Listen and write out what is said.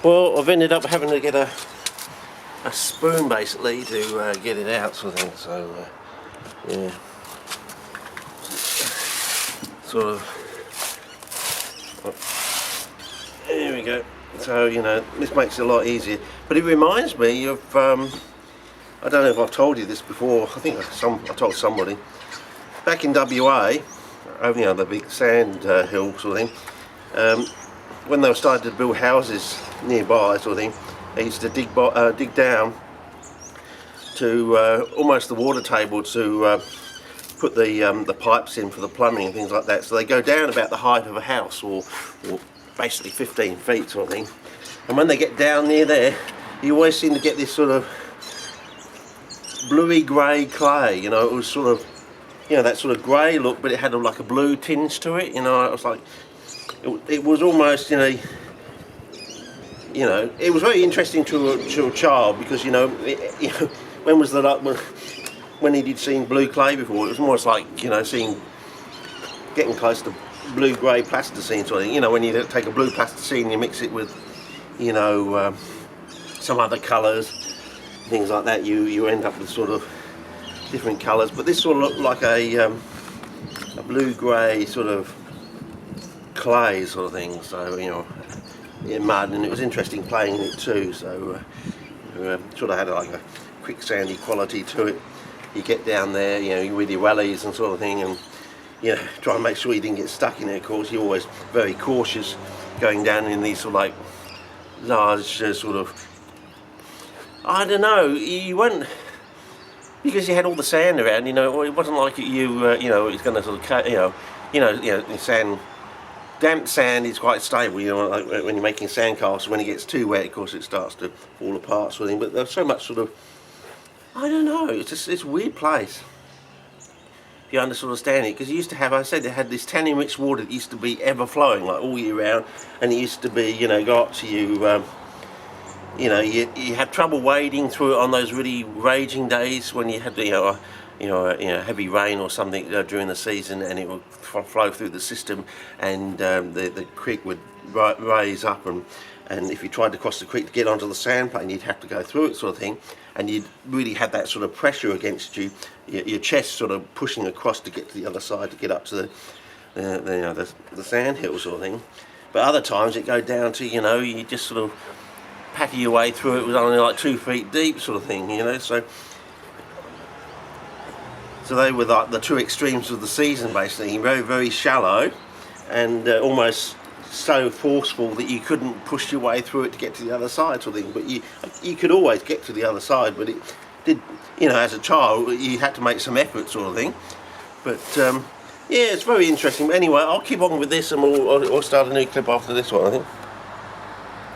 Well, I've ended up having to get a spoon basically to get it out, sort of thing. So yeah, sort of. There we go. So you know, this makes it a lot easier. But it reminds me of I don't know if I've told you this before. I think I told somebody back in WA, over, you know, the big sand hill sort of thing. When they were starting to build houses nearby, sort of thing, they used to dig down to almost the water table to put the pipes in for the plumbing and things like that. So they go down about the height of a house, or basically 15 feet sort of thing. And when they get down near there, you always seem to get this sort of bluey grey clay. You know, it was sort of, you know, that sort of grey look, but it had like a blue tinge to it. You know, it was like, it was almost, you know, it was very interesting to a child, because you know, when was the when he'd seen blue clay before, it was almost like, you know, getting close to blue grey plasticine sort of thing. You know, when you take a blue plasticine, you mix it with, you know, some other colours, things like that, you end up with sort of different colours. But this sort of looked like a blue grey sort of clay sort of thing. So you know, yeah, mud, and it was interesting playing in it too. So sort of had like a quicksandy quality to it. You get down there, you know, with your wellies and sort of thing, and you know, try and make sure you didn't get stuck in there. Of course, you're always very cautious going down in these sort of like large sort of, I don't know, you won't, because you had all the sand around. You know, it wasn't like you know, it's going to sort of, you know, sand. Damp sand is quite stable, you know, like when you're making sandcastles. When it gets too wet, of course, it starts to fall apart, sort of thing. But there's so much sort of, I don't know, it's just, it's a weird place, if you understand it. Because you used to have, I said, they had this tannin mixed water that used to be ever flowing, like all year round, and it used to be, you know, go up to you, you know, you had trouble wading through it on those really raging days when you had, you know, heavy rain or something during the season, and it would flow through the system, and the creek would raise up, and if you tried to cross the creek to get onto the sand plane, you'd have to go through it, sort of thing, and you'd really have that sort of pressure against you, your chest sort of pushing across to get to the other side, to get up to the sand hill sort of thing. But other times it go down to, you know, you just sort of packer your way through it. It was only like 2 feet deep, sort of thing, you know. So they were like the two extremes of the season, basically. Very, very shallow, and almost so forceful that you couldn't push your way through it to get to the other side, sort of thing. But you could always get to the other side, but it did, you know, as a child, you had to make some effort, sort of thing. But yeah, it's very interesting. But anyway, I'll keep on with this, and we'll start a new clip after this one, I think.